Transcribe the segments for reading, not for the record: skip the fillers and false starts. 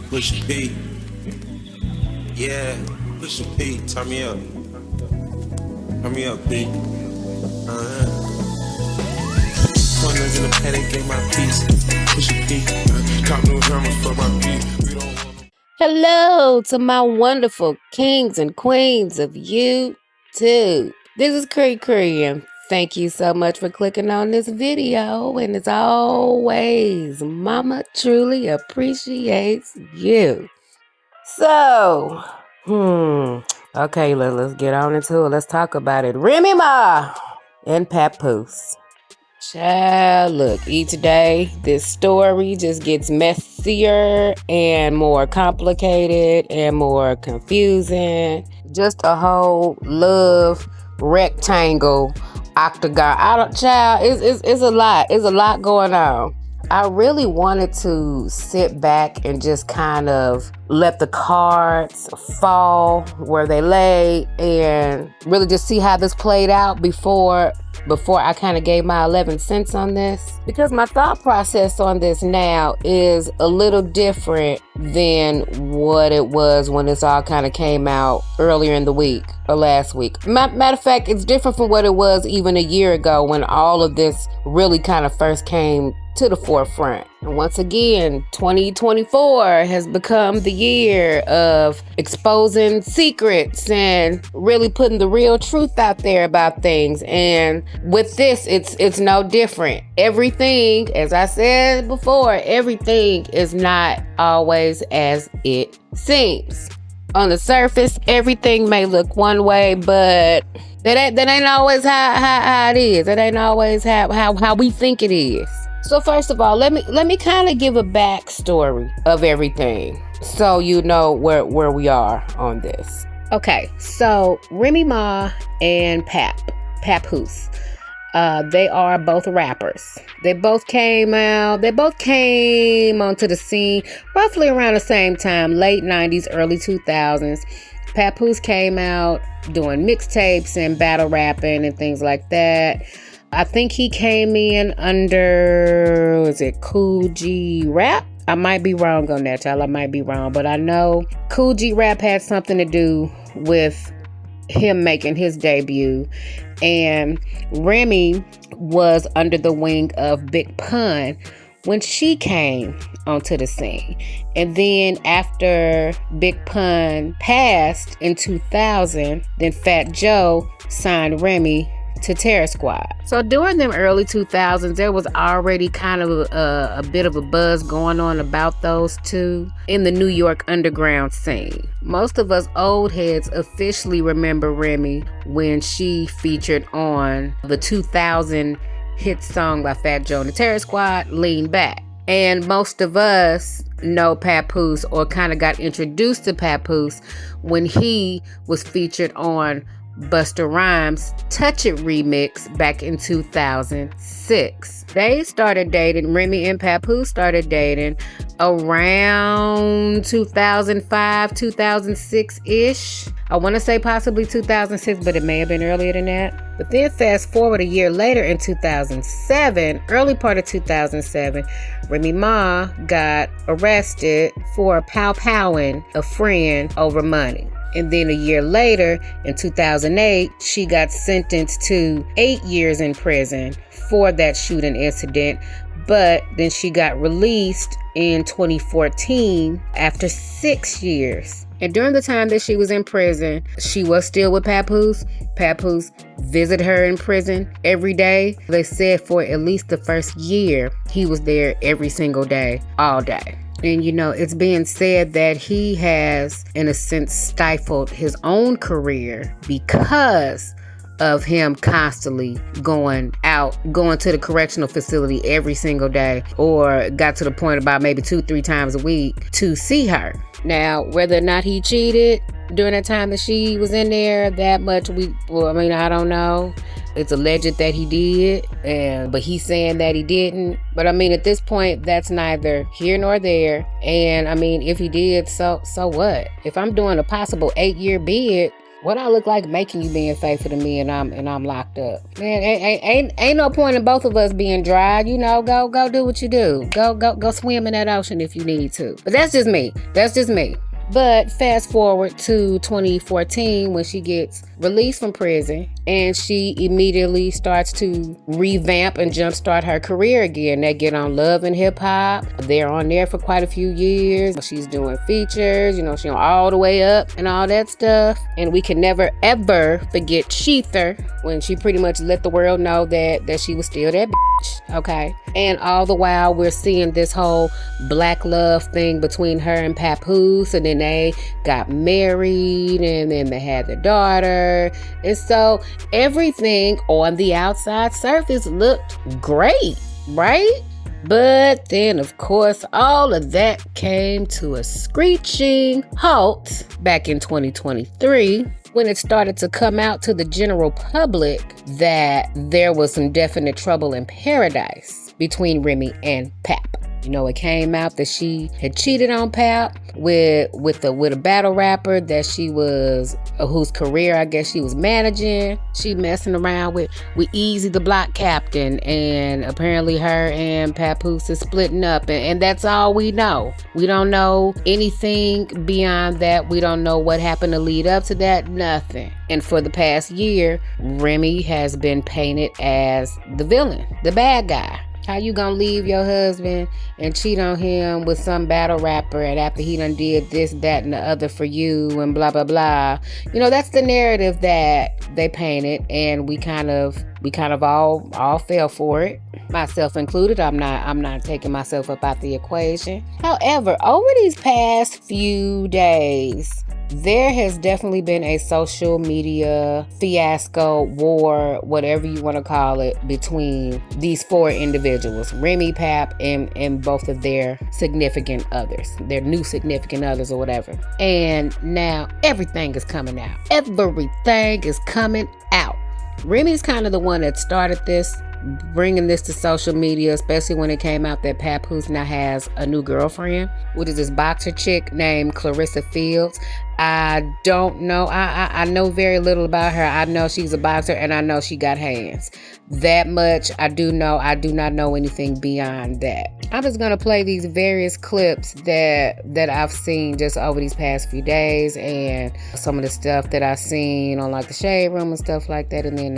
Push P. Yeah, push P. Turn me up. Turn me up, P. Corners in the paddock, get my piece. Push P. Cop new hammer for my P. Hello to my wonderful kings and queens of YouTube. This is Cree and thank you so much for clicking on this video. And as always, Mama truly appreciates you. So, okay, let's get on into it. Let's talk about it. Remy Ma and Papoose. Child, look, each day this story just gets messier and more complicated and more confusing. Just a whole love rectangle octagon. It's a lot. It's a lot going on. I really wanted to sit back and just kind of let the cards fall where they lay and really just see how this played out before I kind of gave my 11 cents on this, because my thought process on this now is a little different than what it was when this all kind of came out earlier in the week or last week. Matter of fact, it's different from what it was even a year ago when all of this really kind of first came to the forefront. And once again, 2024 has become the year of exposing secrets and really putting the real truth out there about things. And with this, it's no different. Everything, as I said before, everything is not always as it seems. On the surface, everything may look one way, but that ain't always how it is. It ain't always how we think it is. So first of all, let me kind of give a backstory of everything so you know where we are on this. Okay, so Remy Ma and Papoose, they are both rappers. They both came onto the scene roughly around the same time, late 90s, early 2000s. Papoose came out doing mixtapes and battle rapping and things like that. I think he came in under, was it Kool G Rap? I might be wrong on that, y'all. I might be wrong, but I know Kool G Rap had something to do with him making his debut. And Remy was under the wing of Big Pun when she came onto the scene. And then after Big Pun passed in 2000, then Fat Joe signed Remy to Terror Squad. So during them early 2000s, there was already kind of a bit of a buzz going on about those two in the New York underground scene. Most of us old heads officially remember Remy when she featured on the 2000 hit song by Fat Joe and the Terror Squad, Lean Back. And most of us know Papoose or kind of got introduced to Papoose when he was featured on Busta Rhymes' Touch It remix back in 2006. They started dating, Remy and Papoose started dating around 2005, 2006-ish. I want to say possibly 2006, but it may have been earlier than that. But then fast forward a year later in 2007, early part of 2007, Remy Ma got arrested for pow-powing a friend over money. And then a year later, in 2008, she got sentenced to 8 years in prison for that shooting incident. But then she got released in 2014 after 6 years. And during the time that she was in prison, she was still with Papoose. Papoose visited her in prison every day. They said for at least the first year, he was there every single day, all day. And, you know, it's being said that he has, in a sense, stifled his own career because of him constantly going to the correctional facility every single day, or got to the point about maybe 2-3 times a week to see her. Now, whether or not he cheated during that time that she was in there, that much I don't know. It's alleged that he did, but he's saying that he didn't. But I mean, at this point, that's neither here nor there. And I mean, if he did, so what? If I'm doing a possible 8-year bid What I look like making you being faithful to me and I'm locked up. Man, ain't no point in both of us being dry. You know, go do what you do. Go swim in that ocean if you need to. But that's just me. That's just me. But fast forward to 2014 when she gets released from prison and she immediately starts to revamp and jumpstart her career again. They get on Love and Hip Hop. They're on there for quite a few years. She's doing features, you know, she's all the way up and all that stuff. And we can never ever forget Sheether when she pretty much let the world know that she was still that bitch, okay? And all the while we're seeing this whole black love thing between her and Papoose, and then they got married and then they had their daughter. And so everything on the outside surface looked great, right? But then, of course, all of that came to a screeching halt back in 2023 when it started to come out to the general public that there was some definite trouble in paradise between Remy and Pap. You know, it came out that she had cheated on Pap with a battle rapper that she was, whose career I guess she was managing. She messing around with Easy the Block Captain, and apparently her and Papoose is splitting up, and that's all we know. We don't know anything beyond that. We don't know what happened to lead up to that, nothing. And for the past year, Remy has been painted as the villain, the bad guy. How you gonna leave your husband and cheat on him with some battle rapper, and after he done did this, that, and the other for you, and blah, blah, blah. You know, that's the narrative that they painted, and we kind of all fell for it, myself included. I'm not taking myself up out the equation. However, over these past few days, there has definitely been a social media fiasco, war, whatever you want to call it, between these four individuals, Remy, Pap, and both of their significant others, their new significant others or whatever. And now everything is coming out. Everything is coming out. Remy's kind of the one that started this, bringing this to social media, especially when it came out that Papoose now has a new girlfriend, which is this boxer chick named Claressa Shields. I don't know. I know very little about her. I know she's a boxer and I know she got hands. That much I do know. I do not know anything beyond that. I'm just going to play these various clips that I've seen just over these past few days, and some of the stuff that I've seen on like the Shade Room and stuff like that, and then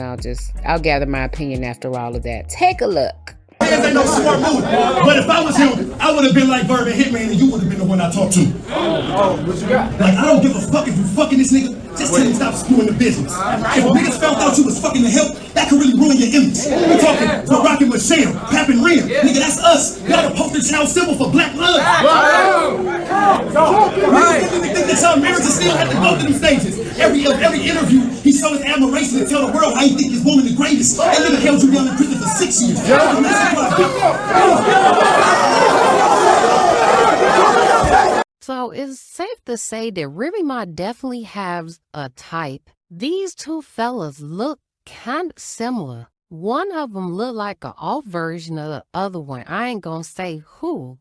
I'll gather my opinion after all of that. Take a look. Ain't no smart move. But if I was him, I would have been like Verb and Hitman, and you would have been the one I talked to. What you got? Like, I don't give a fuck if you fucking this nigga. Just tell him stop screwing the business. If niggas found out you was fucking the help, that could really ruin your image. We're talking Barack and Michelle, Pap and Rhea. Nigga, that's us. Y'all the poster child symbol for black blood. You think that y'all marriage still had to go through these stages? Every interview, he showed his admiration and tell the world how he think his woman the greatest. That nigga held you down in prison for 6 years. So it's safe to say that Remy Ma definitely has a type. These two fellas look kind of similar. One of them look like an off version of the other one. I ain't gonna say who,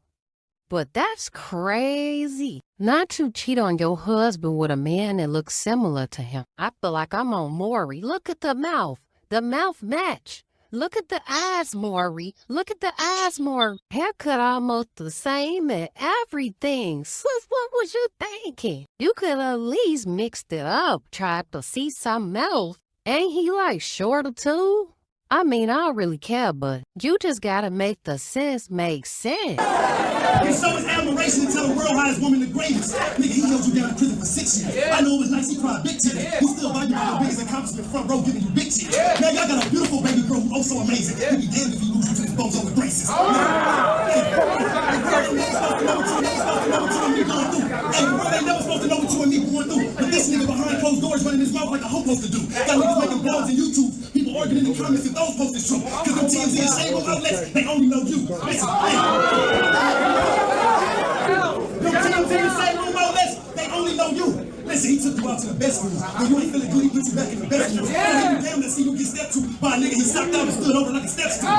but that's crazy. Not to cheat on your husband with a man that looks similar to him. I feel like I'm on Maury. Look at the mouth. The mouth match. Look at the eyes, Maury. Look at the eyes, Maury. Haircut almost the same and everything. Sis, what was you thinking? You could at least mixed it up, tried to see something else. Ain't he like shorter too? I mean, I don't really care, but you just gotta make the sense make sense. He showed his admiration and tell the world how his woman the greatest. Nigga, he held you down in prison for 6 years. I know it was nice, he cried big to you. He still value your biggest accomplishment front row, giving you big shit. Now y'all got a beautiful baby girl who's oh so amazing. He'd be damned if he lose you to his bozo with braces. Hey, the world ain't never supposed to know what you and me going through. But this nigga behind closed doors running his mouth like a hoe supposed to do. Got niggas making blogs and YouTube. People arguing in the comments if those posts is true. Cause them TMZ and Shade Room outlets, they only know you. Listen, them TMZ and Shade Room outlets, they only know you. Listen, he took you out to the best room. When you ain't feeling good, he put you back in the best room. Yeah. He damn to see you get stepped to by a nigga he sucked out and stood over like a step stool.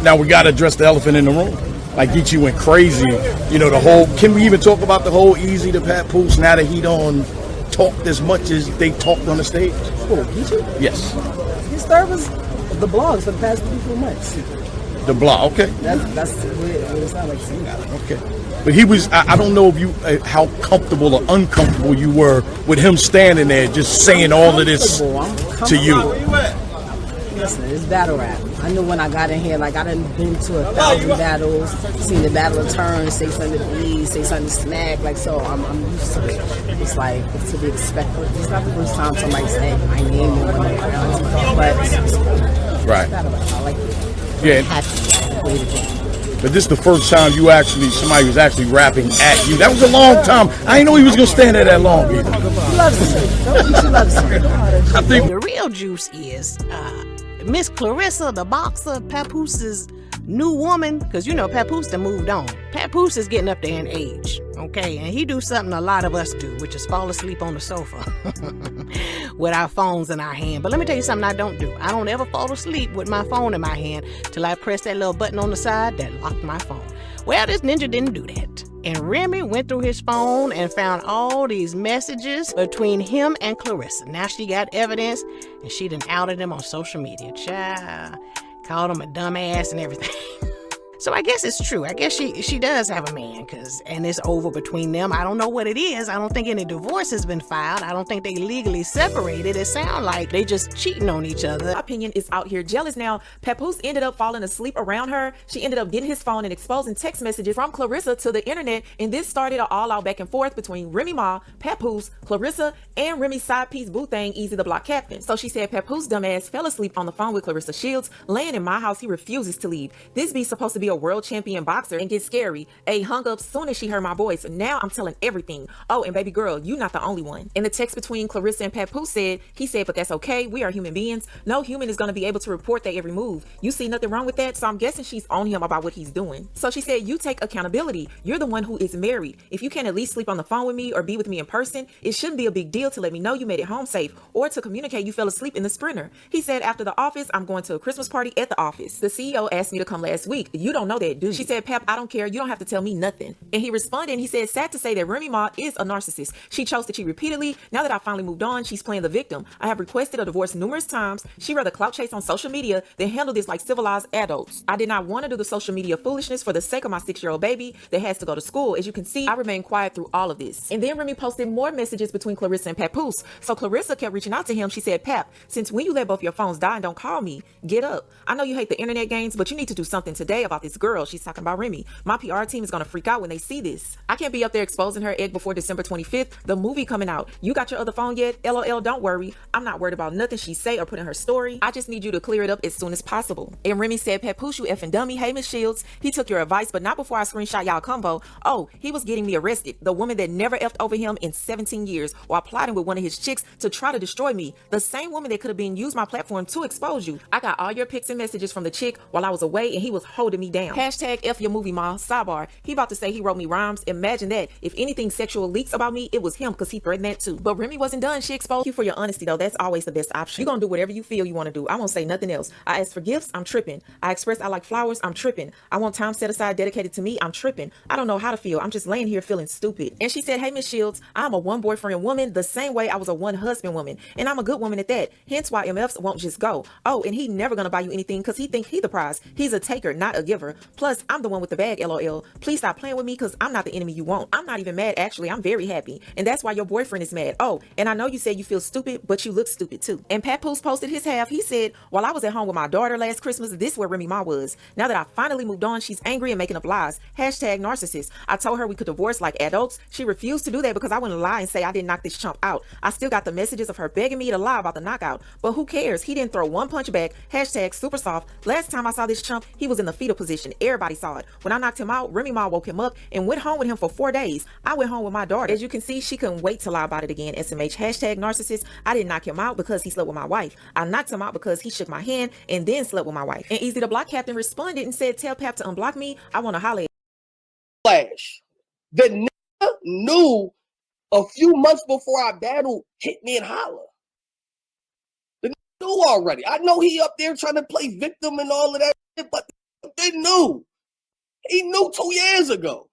Now we gotta address the elephant in the room. like Geechee went crazy. You know, the whole, can we even talk about the whole Easy to Papoose now that he don't talked as much as they talked on the stage? Oh, Geechee? Yes. His star was the blogs for the past 3-4 months. The blog, okay. That's what it sounded like to me. Okay. But he was, I don't know if you, how comfortable or uncomfortable you were with him standing there just saying all of this to you. Listen, it's battle rap. I knew when I got in here, like I done been to 1,000 battles, seen the battle turn, say something to bleed, say something to smack, like so I'm used to it. It's like, it's to be expected. It's not the first time somebody said my name or whatever, but it's right. battle rap. I like it. Yeah. Happy. But this is the first time you actually, somebody was actually rapping at you. That was a long time. I didn't know he was going to stand there that long either. He loves it. She loves it. I think The real juice is Miss Claressa, the boxer, Papoose's new woman, because you know Papoose done moved on. Papoose is getting up there in age, okay? And he do something a lot of us do, which is fall asleep on the sofa with our phones in our hand. But let me tell you something I don't do. I don't ever fall asleep with my phone in my hand till I press that little button on the side that locked my phone. Well, this ninja didn't do that. And Remy went through his phone and found all these messages between him and Claressa. Now she got evidence, and she done outed him on social media. Child, called him a dumbass and everything. So I guess it's true. I guess she does have a man, and it's over between them. I don't know what it is. I don't think any divorce has been filed. I don't think they legally separated. It sounds like they just cheating on each other. My opinion is out here jealous now. Papoose ended up falling asleep around her. She ended up getting his phone and exposing text messages from Claressa to the internet, and this started an all-out back and forth between Remy Ma, Papoose, Claressa, and Remy's side piece boo thing, Easy the Block Captain. So she said Papoose dumbass fell asleep on the phone with Claressa Shields, laying in my house. He refuses to leave. This be supposed to be a world champion boxer and get scary. A hung up soon as she heard my voice. Now I'm telling everything. Oh, and baby girl, you not the only one. In the text between Claressa and Papoose he said, but that's okay. We are human beings. No human is going to be able to report their every move. You see nothing wrong with that? So I'm guessing she's on him about what he's doing. So she said, you take accountability. You're the one who is married. If you can't at least sleep on the phone with me or be with me in person, it shouldn't be a big deal to let me know you made it home safe or to communicate you fell asleep in the Sprinter. He said, after the office, I'm going to a Christmas party at the office. The CEO asked me to come last week. You don't know that, do you? She said, Pap, I don't care. You don't have to tell me nothing. And he responded and he said, sad to say that Remy Ma is a narcissist. She chose to cheat repeatedly. Now that I finally moved on, she's playing the victim. I have requested a divorce numerous times. She rather clout chase on social media than handle this like civilized adults. I did not want to do the social media foolishness for the sake of my 6-year-old baby that has to go to school. As you can see, I remained quiet through all of this. And then Remy posted more messages between Claressa and Papoose. So Claressa kept reaching out to him. She said, Pap, since when you let both your phones die and don't call me, get up. I know you hate the internet games, but you need to do something today about this girl. She's talking about Remy. My PR team is going to freak out when they see this. I can't be up there exposing her egg before December 25th. The movie coming out. You got your other phone yet? LOL, don't worry. I'm not worried about nothing she say or put in her story. I just need you to clear it up as soon as possible. And Remy said, Papoose, you effing dummy. Hey, Miss Shields. He took your advice, but not before I screenshot y'all combo. Oh, he was getting me arrested. The woman that never effed over him in 17 years while plotting with one of his chicks to try to destroy me. The same woman that could have been used my platform to expose you. I got all your pics and messages from the chick while I was away and he was holding me down. Hashtag F your movie, ma. Sidebar. He about to say he wrote me rhymes. Imagine that. If anything sexual leaks about me, it was him because he threatened that too. But Remy wasn't done. She exposed you for your honesty though. That's always the best option. You're gonna do whatever you feel you want to do. I won't say nothing else. I ask for gifts, I'm tripping. I express I like flowers, I'm tripping. I want time set aside dedicated to me, I'm tripping. I don't know how to feel. I'm just laying here feeling stupid. And she said, hey, Miss Shields, I'm a one boyfriend woman the same way I was a one husband woman. And I'm a good woman at that. Hence why MFs won't just go. Oh, and he never gonna buy you anything because he think he the prize. He's a taker, not a giver. Plus, I'm the one with the bag, LOL. Please stop playing with me because I'm not the enemy you want. I'm not even mad, actually. I'm very happy. And that's why your boyfriend is mad. Oh, and I know you said you feel stupid, but you look stupid too. And Papoose posted his half. He said, while I was at home with my daughter last Christmas, this is where Remy Ma was. Now that I finally moved on, she's angry and making up lies. Hashtag narcissist. I told her we could divorce like adults. She refused to do that because I wouldn't lie and say I didn't knock this chump out. I still got the messages of her begging me to lie about the knockout. But who cares? He didn't throw one punch back. Hashtag super soft. Last time I saw this chump, he was in the fetal position. Everybody saw it. When I knocked him out, Remy Ma woke him up and went home with him for 4 days. I went home with my daughter. As you can see, she couldn't wait to lie about it again. SMH. Hashtag narcissist. I didn't knock him out because he slept with my wife. I knocked him out because he shook my hand and then slept with my wife. And Easy the Block Captain responded and said, tell Pap to unblock me. I want to holler. Flash. The nigga knew a few months before our battle hit me and holler. The nigga knew already. I know he up there trying to play victim and all of that, but they knew. He knew 2 years ago.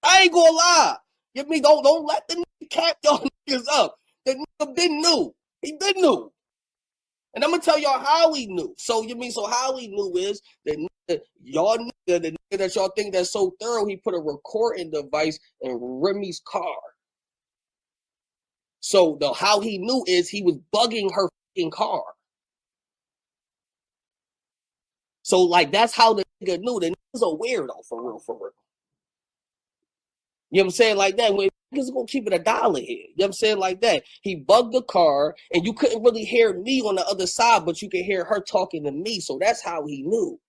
I ain't gonna lie. Don't let the nigga cap y'all niggas up. The nigga been new. He been new. And I'm gonna tell y'all how he knew. So how he knew is the nigga that y'all think that's so thorough, he put a recording device in Remy's car. So how he knew is he was bugging her fucking car. So like that's how the nigga knew. The nigga's a weirdo for real. You know what I'm saying? Like that. When niggas gonna keep it $1 here. You know what I'm saying? Like that. He bugged the car and you couldn't really hear me on the other side, but you could hear her talking to me. So that's how he knew.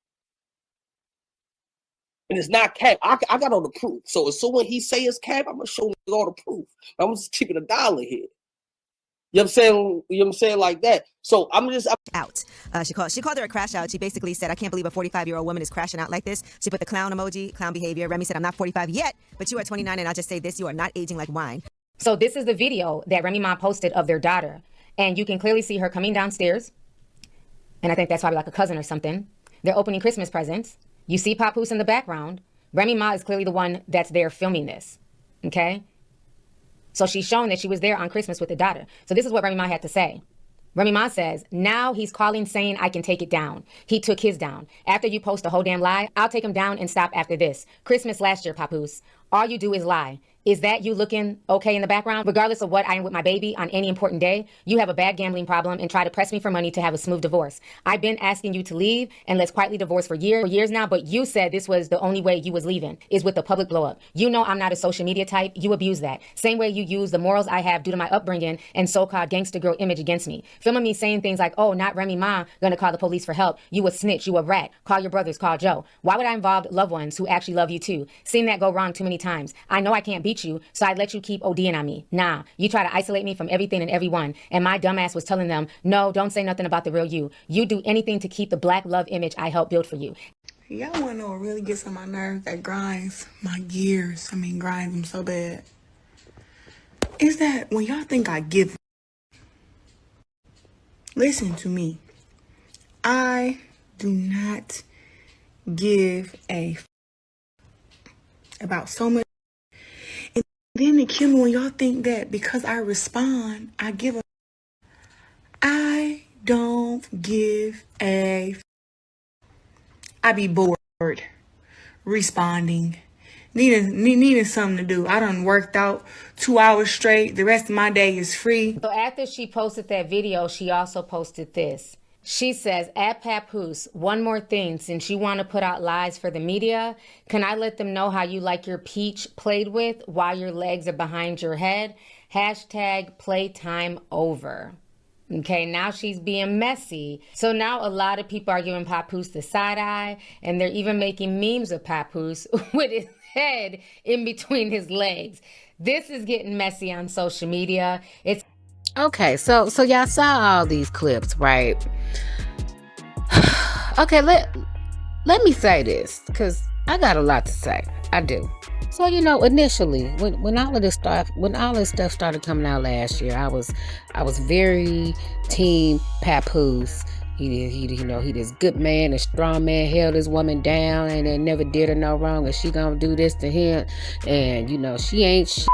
And it's not cap. I got all the proof. So when he say it's cap, I'm gonna show him all the proof. I'm just keeping $1 here. You know what I'm saying? You know what I'm saying? Like that. So I'm out. She called her a crash out. She basically said, I can't believe a 45-year-old woman is crashing out like this. She put the clown emoji, clown behavior. Remy said, I'm not 45 yet, but you are 29, and I'll just say this, you are not aging like wine. So this is the video that Remy Ma posted of their daughter. And you can clearly see her coming downstairs. And I think that's probably like a cousin or something. They're opening Christmas presents. You see Papoose in the background. Remy Ma is clearly the one that's there filming this. Okay? So she's shown that she was there on Christmas with the daughter. So this is what Remy Ma had to say. Remy Ma says, now he's calling saying I can take it down. He took his down. After you post a whole damn lie, I'll take him down and stop after this. Christmas last year, Papoose. All you do is lie. Is that you looking okay in the background? Regardless of what I am with my baby on any important day, you have a bad gambling problem and try to press me for money to have a smooth divorce. I've been asking you to leave and let's quietly divorce for years now, but you said this was the only way you was leaving, is with the public blow up. You know I'm not a social media type. You abuse that. Same way you use the morals I have due to my upbringing and so-called gangster girl image against me. Filming me saying things like, oh, not Remy Ma gonna call the police for help. You a snitch, you a rat. Call your brothers, call Joe. Why would I involve loved ones who actually love you too? Seen that go wrong too many times. I know I can't beat you, so I'd let you keep ODing on me. Nah, you try to isolate me from everything and everyone, and my dumbass was telling them, no, don't say nothing about the real you. You do anything to keep the black love image I helped build for you. Y'all wanna know what really gets on my nerves, that grinds my gears, grinds them so bad, is that when y'all think I give, listen to me, I do not give a about so much. And then it kills me when y'all think that because I respond, I give a. I don't give a. I be bored responding, needing something to do. I done worked out 2 hours straight. The rest of my day is free. So after she posted that video, she also posted this. She says, at Papoose, one more thing, since you want to put out lies for the media, can I let them know how you like your peach played with while your legs are behind your head? Hashtag playtime over. Okay, now she's being messy. So now a lot of people are giving Papoose the side eye, and they're even making memes of Papoose with his head in between his legs. This is getting messy on social media. It's Okay, so y'all saw all these clips, right? Okay, let me say this, because I got a lot to say. I do. So, initially, when all this stuff started coming out last year, I was very team Papoose. He this good man, a strong man, held this woman down and then never did her no wrong, and she gonna do this to him, and she ain't shit.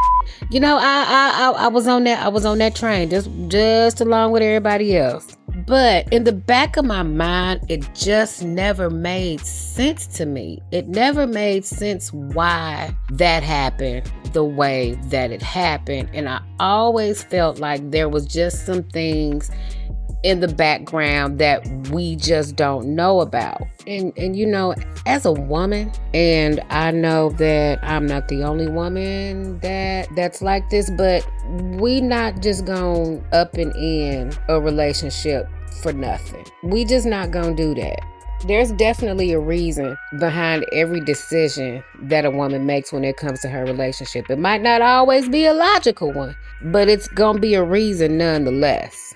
I was on that train just along with everybody else. But in the back of my mind, it just never made sense to me. It never made sense why that happened the way that it happened. And I always felt like there was just some things in the background that we just don't know about. And as a woman, and I know that I'm not the only woman that's like this, but we not just gonna up and end a relationship for nothing. We just not gonna do that. There's definitely a reason behind every decision that a woman makes when it comes to her relationship. It might not always be a logical one, but it's gonna be a reason nonetheless.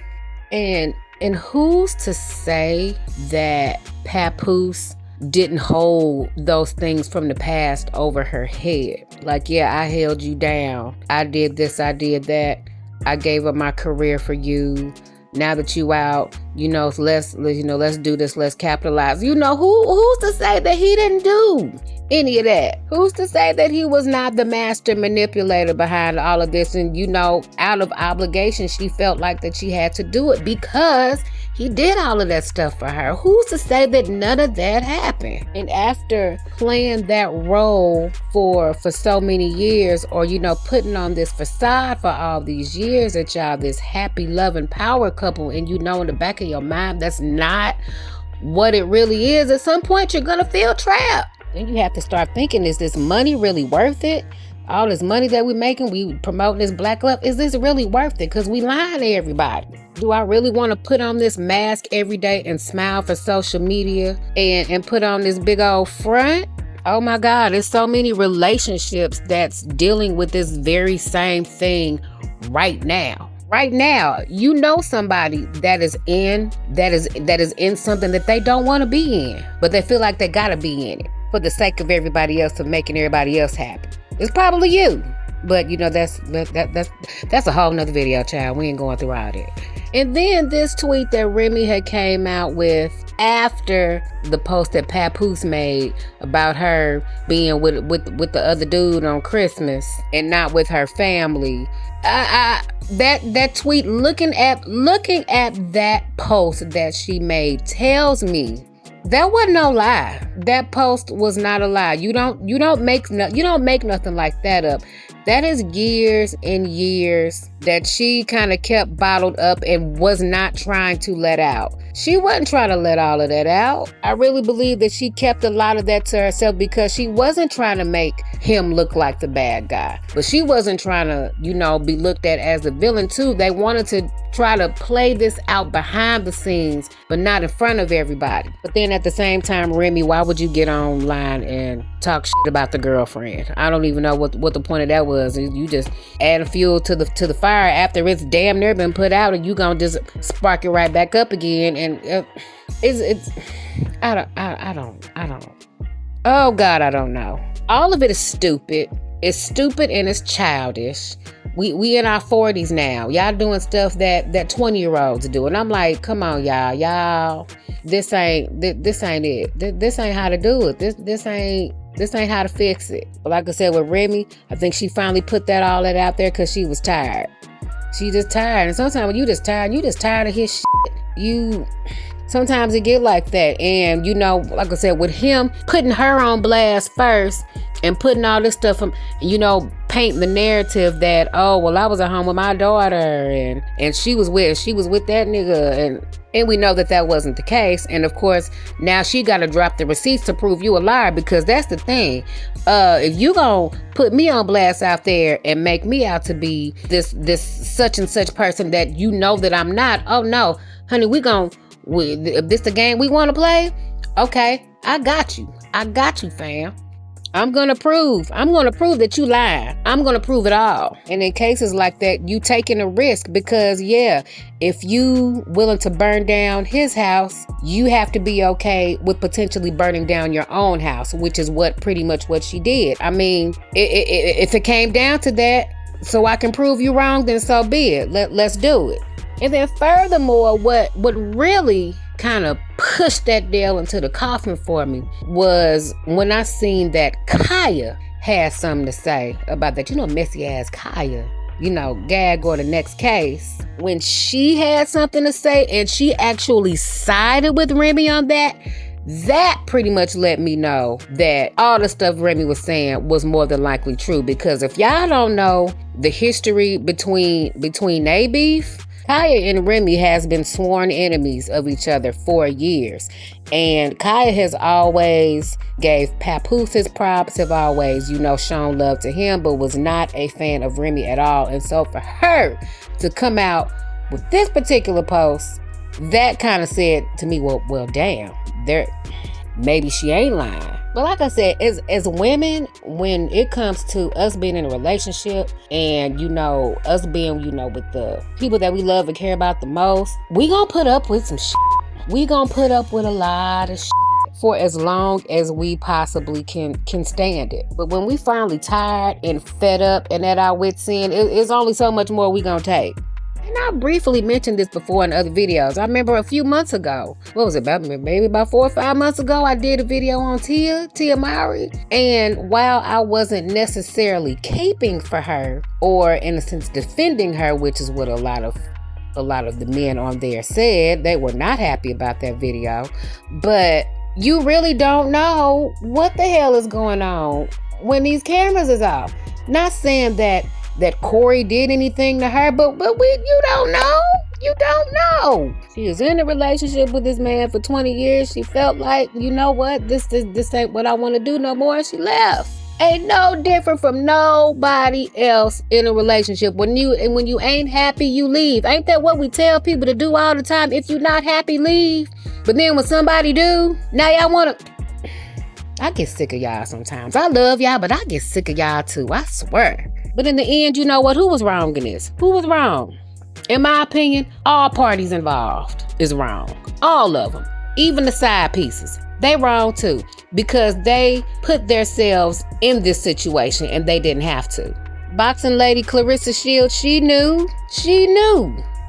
And who's to say that Papoose didn't hold those things from the past over her head? Like, yeah, I held you down. I did this, I did that. I gave up my career for you. now that you out, let's do this, let's capitalize. Who's to say that he didn't do any of that? Who's to say that he was not the master manipulator behind all of this? And out of obligation, she felt like that she had to do it because he did all of that stuff for her. Who's to say that none of that happened? And after playing that role for so many years, or putting on this facade for all these years that y'all this happy, loving power couple, and in the back of your mind that's not what it really is, at some point you're gonna feel trapped. Then you have to start thinking, is this money really worth it? All this money that we're making, we promoting this black love, is this really worth it? Because we lying to everybody. Do I really want to put on this mask every day and smile for social media and put on this big old front? Oh my God, there's so many relationships that's dealing with this very same thing right now. Right now, somebody that is in something that they don't want to be in, but they feel like they gotta be in it for the sake of everybody else, of making everybody else happy. It's probably you, but that's a whole nother video, child. We ain't going through all that. And then this tweet that Remy had came out with after the post that Papoose made about her being with the other dude on Christmas and not with her family. That tweet, looking at that post that she made, tells me that wasn't no lie. That post was not a lie. You don't make nothing like that up. That is years and years that she kind of kept bottled up and was not trying to let out. She wasn't trying to let all of that out. I really believe that she kept a lot of that to herself because she wasn't trying to make him look like the bad guy. But she wasn't trying to, be looked at as a villain too. They wanted to try to play this out behind the scenes, but not in front of everybody. But then at the same time, Remy, why would you get online and talk shit about the girlfriend? I don't even know what the point of that was. You just add fuel to the fire after it's damn near been put out, and you gonna just spark it right back up again. And I don't. Oh God, I don't know. All of it is stupid. It's stupid and it's childish. We in our 40s now. Y'all doing stuff that 20-year-olds do. And I'm like, come on, y'all. This ain't it. This ain't how to do it. This ain't how to fix it. But like I said with Remy, I think she finally put all that out there because she was tired. She just tired. And sometimes when you just tired of his shit. Sometimes it get like that. And like I said, with him putting her on blast first and putting all this stuff, painting the narrative that, oh, well, I was at home with my daughter and she was with that nigga, and we know that wasn't the case. And of course, now she got to drop the receipts to prove you a liar, because that's the thing. If you gonna put me on blast out there and make me out to be this such and such person that that I'm not, oh no, honey, if this the game we want to play, okay, I got you, fam. I'm gonna prove that you lying. I'm gonna prove it all. And in cases like that, you taking a risk, because if you willing to burn down his house, you have to be okay with potentially burning down your own house, which is pretty much what she did. I mean, if it came down to that, so I can prove you wrong, then so be it. Let's do it. And then furthermore, what really kind of pushed that nail into the coffin for me was when I seen that Kaya had something to say about that. Messy ass Kaya, gag or the next case. When she had something to say and she actually sided with Remy on that pretty much let me know that all the stuff Remy was saying was more than likely true. Because if y'all don't know the history between they beef, Kaya and Remy has been sworn enemies of each other for years. And Kaya has always gave Papoose his props, have always, shown love to him, but was not a fan of Remy at all. And so for her to come out with this particular post, that kind of said to me, well, damn, maybe she ain't lying. But like I said, as women, when it comes to us being in a relationship and, us being, with the people that we love and care about the most, we gonna put up with some shit. We gonna put up with a lot of shit for as long as we possibly can stand it. But when we finally tired and fed up and at our wits' end, it's only so much more we gonna take. And I briefly mentioned this before in other videos. I remember a few months ago, what was it, maybe about 4 or 5 months ago, I did a video on Tia Mowry. And while I wasn't necessarily caping for her, or in a sense defending her, which is what a lot of the men on there said, they were not happy about that video. But you really don't know what the hell is going on when these cameras is off. Not saying that Corey did anything to her, but you don't know. You don't know. She was in a relationship with this man for 20 years. She felt like, you know what, this ain't what I want to do no more, and she left. Ain't no different from nobody else in a relationship. When you ain't happy, you leave. Ain't that what we tell people to do all the time? If you're not happy, leave. But then when somebody do, now y'all wanna... I get sick of y'all sometimes. I love y'all, but I get sick of y'all too, I swear. But in the end, you know what? Who was wrong in this? Who was wrong? In my opinion, all parties involved is wrong. All of them. Even the side pieces. They wrong too. Because they put themselves in this situation and they didn't have to. Boxing lady Claressa Shields, she knew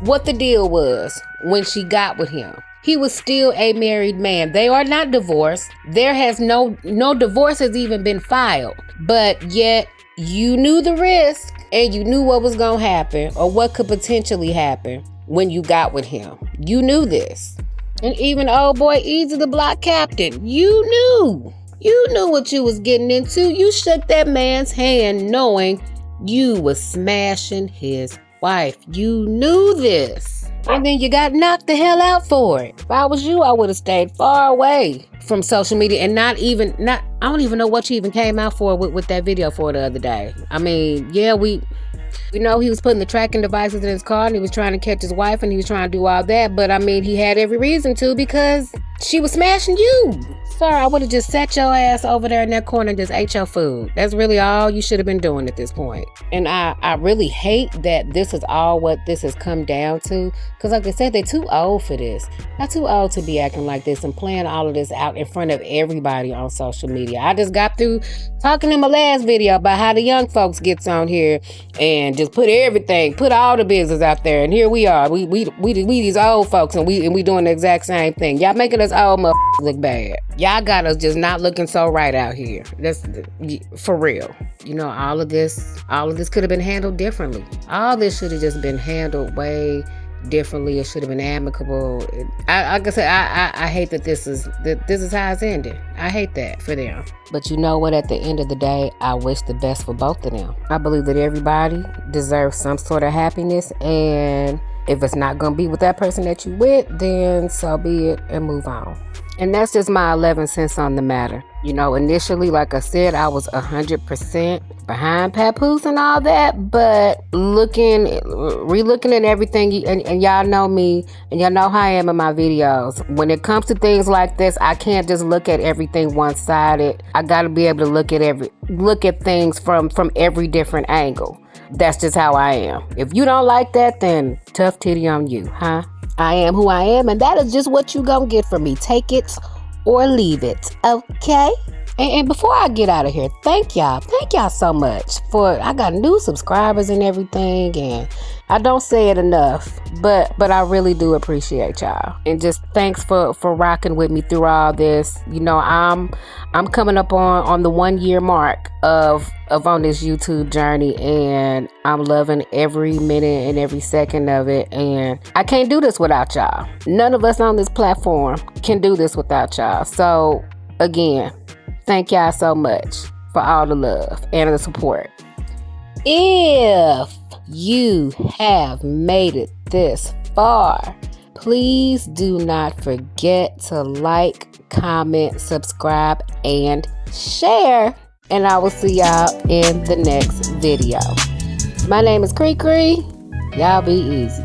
what the deal was when she got with him. He was still a married man. They are not divorced. There has no divorce has even been filed. But yet you knew the risk and you knew what was gonna happen or what could potentially happen when you got with him. You knew this. And even old boy Easy the Block Captain, you knew what you was getting into. You shook that man's hand knowing you was smashing his wife. You knew this. And then you got knocked the hell out for it. If I was you, I would have stayed far away from social media and I don't even know what you even came out for with that video for the other day. I mean, yeah, we know he was putting the tracking devices in his car and he was trying to catch his wife and he was trying to do all that. But I mean, he had every reason to because she was smashing you. Sir, I would have just sat your ass over there in that corner and just ate your food. That's really all you should have been doing at this point. And I really hate that this is all what this has come down to. Because like I said, they're too old for this. They're too old to be acting like this and playing all of this out in front of everybody on social media. I just got through talking in my last video about how the young folks gets on here and just put all the business out there. And here we are. We these old folks and we doing the exact same thing. Y'all making us old motherfuckers look bad. Y'all got us just not looking so right out here. That's for real. You know, all of this could have been handled differently. All this should have just been handled way differently. It should have been amicable. Like I said, I hate that this is how it's ended. I hate that for them. But you know what? At the end of the day, I wish the best for both of them. I believe that everybody deserves some sort of happiness, and if it's not gonna be with that person that you with, then so be it and move on. And that's just my 11 cents on the matter. You know, initially, like I said, I was 100% behind Papoose and all that, but re-looking at everything, and y'all know me, and y'all know how I am in my videos. When it comes to things like this, I can't just look at everything one-sided. I gotta be able to look at things from every different angle. That's just how I am. If you don't like that, then tough titty on you, huh? I am who I am, and that is just what you gonna get from me. Take it or leave it, okay? And before I get out of here, thank y'all so much I got new subscribers and everything, and I don't say it enough, but I really do appreciate y'all. And just thanks for rocking with me through all this. You know, I'm coming up on the 1 year mark of on this YouTube journey, and I'm loving every minute and every second of it, and I can't do this without y'all. None of us on this platform can do this without y'all. So again, thank y'all so much for all the love and the support. If you have made it this far, please do not forget to like, comment, subscribe, and share. And I will see y'all in the next video. My name is Cree. Y'all be easy.